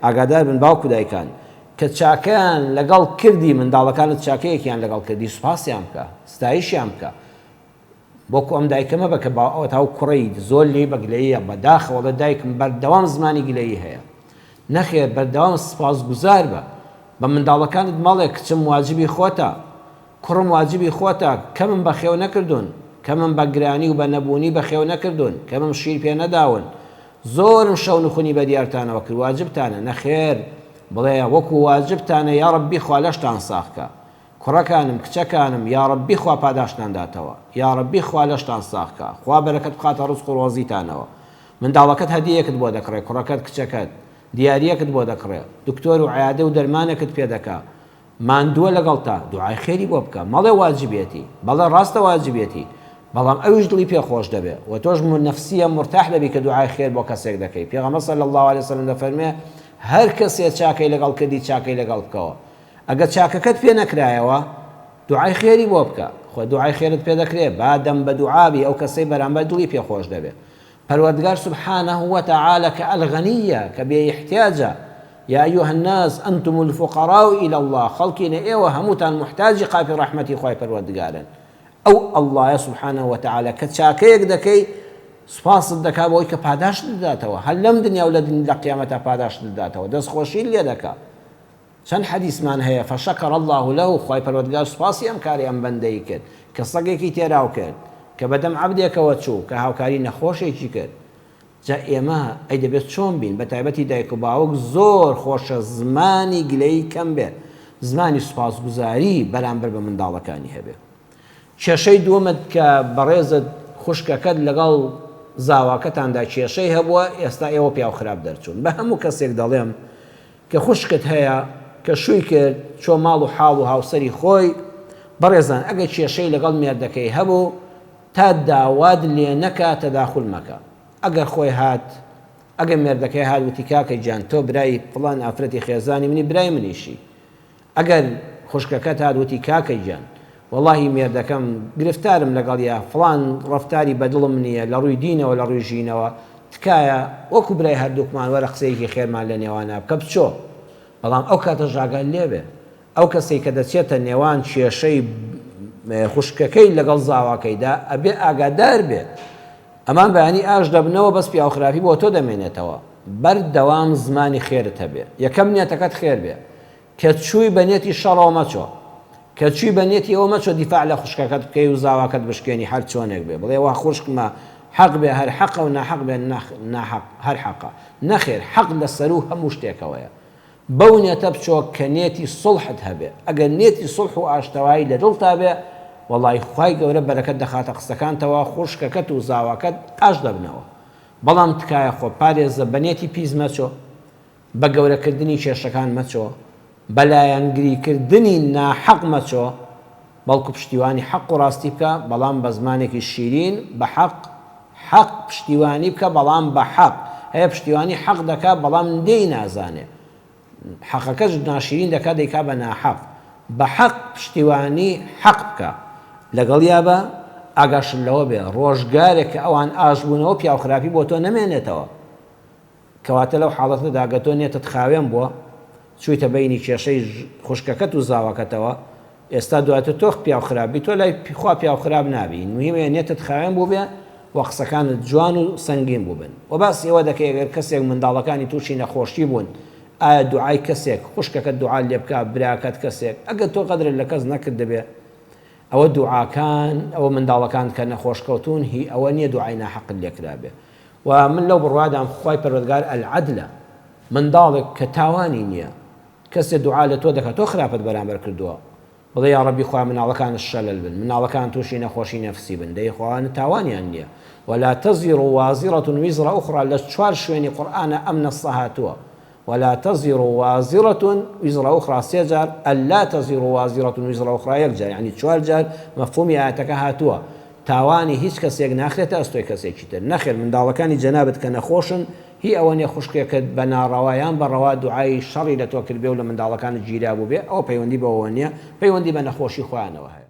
ئاگادار بن باوکو دایکان کە چاکەیان لەگەڵ کردی منداڵەکانت چاکەیەکیان لەگەڵ کردی سوپاسیان بکە ستایشیان بکە بۆکو ئەم دایکەمە بە کە تاو کوڕی زۆر لێ بەگلەیە بەداخەوەڵە دایکم بەردەوام زمانی گلەیی هەیە نەخێر بەردەوام سپاسگوزار بە بە منداڵەکانت ماڵێ کچم واجبی خۆتە کوڕم واجبی خۆتە کەمم بەخێو نەکردوون کەمم بە گرانی و بە نەبوونی بەخێو نەکردوون کەمم شیر پێ نەداون زۆرم شەو نخونی بە دیارتانەوە کرد واجبتانە نەخێر بڵێ وەکو واجبتانە یا ڕەبی خوا لەشتان ساخکە کوڕەکانم کچەکانم یا ڕەبی خوا پاداشتانداتەوە یا ڕەبی خوا لەشتان ساخکە خوا بەرەکەت بخاتە ڕزق و ڕۆزیتانەوە منداڵەکەت هەدیەکت بۆ دەکڕێ کوڕەکەت کچەکەت دیاریەکت بۆ دەکڕێ دکتۆر و عیادە و دەرمانێکت پێ دەکا ماندووە لەگەڵ تا دوعای خێری بۆ بکە مەڵێ واجبێتی بەڵێ ڕاستە واجبێتی بەڵام ئەویش دڵی پێ خۆش دەبێ و تۆش نەفسیە مرتاح دەبی کە دوعای خێر بۆ کەسێک دەکەی پێغەمبەر صلی الله علیه وسلم دەفەرمێ هەر کەسێ چاکەی لەگەڵ کردی چاکەی لەگەڵ بکەوە ئەگەر چاکەکەت پێ نەکرایەوە دوعای خێری بۆ بکە خۆ دوعای خێرت پێ دەکرێ با دەم بە دوعابی ئەو کەسەی بەرامبەر دڵی پێ خۆش دەبێ پەروەردگار سبحانه وتعالى کە ئەلغەنیە کە بێ احتیاجە يا أيها الناس أنتم الفقراء إلى الله خلقنا إيوه هموتان محتاج قافي رحمتي خواهي پروردگارن أو الله سبحانه وتعالى كتشاكيك دكي سپاس دەکا بۆی کە پاداش دەداتەوە هەر لەم دنیا و لە قیامەتە پاداش دەداتەوە دەستخۆشی لێ دەکا چەند حەدیثمان هەیە فشكر الله له خوای پەروەردگار سوپاسی ئەم کاری ئەم بەندەی کرد کە سەگێکی تێراو کرد کە بەدەم عەبدێکەوە چوو کە هاوکاری نەخۆشێکی کرد جا ئێمە ئەی دەبێت چۆن بین بە تایبەتی دایک و باوک زۆر خۆشە زمانی گلەی کەم بێت زمانی سوپاسگوزاری بەرامبەر بە منداڵەکانی هەبێت کێشەی دووەمت کە بەڕێزت خوشکەکەت لەگەڵ زاواکەتاندا کێشەی هەبووە ئێستا ئێوە پیاو خراپ دەرچوون بە هەموو کەسێک دەڵێم کە خوشکت هەیە کە شووی کرد چۆ ماڵ و حاڵ و هاوسەری خۆی بەڕێزان ئەگەر کێشەی لەگەڵ مێردەکەی هەبوو تا داواد لێ نەکا تەداخول مەکە ئەگەر خۆی هات ئەگەر مێردەکەی هات وتی کاکە گیان تۆ برای فڵان ئافرەتی خێزانی منی برای منیشی ئەگەر خوشکەکەت هات وتی کاکە گیان واللهی مێردەکەم گرفتارم لەگەڵ یا فڵان ڕەفتاری بەدڵم نییە لە ڕووی دینەوە لە ڕووی ژینەوە تکایە وەکو برای هەردووکمان وەرە قسەیەکی خێرمان لە نێوانە بکە بچۆ بەڵام ئەو کاتە ژاگال لێبێ ئەو کەسێک کە دەچێتە نێوان کێشەی خوشکەکەی لەگەڵ زاواکەیدا ئەبێ ئاگادار بێ ئەمان بەیانی ئاش دەبنەوە بەس پیاوخراپی بۆ تۆ دەمێنێتەوە بەردەوام زمانی خێرت هەبێ یەکەم نیەتەکەت خێر بێ کە چووی بەنێتی شەڕەوە مەچۆ کە چووی بەنێتی ئەوە مەچۆ دیفاع لە خوشکەکەت بکەی و زاواکەت بشکێنی هەر چۆنێک بێ بڵێ وا خوشکمە حەق بێ هەر حەقە و ناحەق بێ ناحەق هەر حەقە نەخێر حەق لەسەر و هەموو شتێکەوەیە بەو نێتە بچۆ کە نێتی سڵحت هەبێ ئەگەر نێتی سڵح و ئاشتەوایی لە دڵتا بێ وەڵی خوای گەورە بەرەکەت دەخاتە قسەکانتەوە خوشکەکەت و زاواکەت ئاش دەبنەوە بەڵام تکایە خۆ پارێزە بەنێتی پیس مەچۆ بە گەورەکردنی کێشەکان مەچۆ بەلایەنگریکردنی ناحەق مەچۆ بەڵکو پشتیوانی حەق و ڕاستی بکە بەڵام بە زمانێکی شیرین بە حەق پشتیوانی بکە بەڵام بە حەق هەیە پشتیوانی حەق دەکا بەڵام دەی نازانێ حەقەکەش ناشرین دەکا دەیکا بە ناحەق بە حەق پشتیوانی حەق بکە لەگەڵ یا بە ئاگاشن لەوە بێ ڕۆژگارێک کە ئەوان ئاشبوونەوە پیاوخراپی بۆ تۆ نەمێنێتەوە کەواتە لەو حاڵەتەدا گە تۆ نێتت خاوێن بووە چوویتە بینی کێشەی خوشکەکەت و زاواکەتەوە ئێستا دواتە تۆ پیاوخراپی تۆ لای خوا پیاوخراپ نابین مهمە نێتت خاوێن بوو بێ و قسەکانت جوان و سەنگین بوو بن و باس ئێوە دەکەی ئەگەر کەسێک منداڵەکانی تووشی نەخۆشی بوون ئایا دوعای کەسێک خوشکەکە دوعا لێ بکە براکەت کەسێک ئەگەر تۆ قەدرت لە کەس نەکرد دەبێ ئەوە دوعاکان ئەوە منداڵەکان کە نەخۆشکەوتون هی ئەوە نییە دوعای ناحەقت لێکرا بێ و من لەو بڕوادام خوای پەروەردگار العەدلە منداڵێک کە تاوانی نییە کەسێ دوعا لە تۆ دەکات تۆ خراپەت بەرامبەر کردووە بڵێ یا ڕەبی خوا مناڵەکانت شەلل بن مناڵەکان تووشی نەخۆشی نەفسی بن دەی خۆیان تاوانیان نییە ولا تزر وازرة وزر أخرى لە چوار شوێنی قورئانە ئەم نەسە هاتووە ولا تزر وازرة وزر أخرى سيجار ألا تزر وازرة وزر أخرى يكجار يعني چوار جار مفهومي آياتك هاتوا تاواني هیچ کەسێک ناخرێتە ئەستۆی کەسێکی تر نەخێر منداڵەکانی جەنابەت کە نەخۆشن هی ئەوەنێ خوشکێکت بە ناڕەوایان بەڕەوا دوعای شەڕی لە تۆ کرد بێ و لە منداڵەکانت گیرا بوو بێ ئەو پەیوەندی بەوە نییە پەیوەندی بە نەخۆشی خۆیانەوە هەیە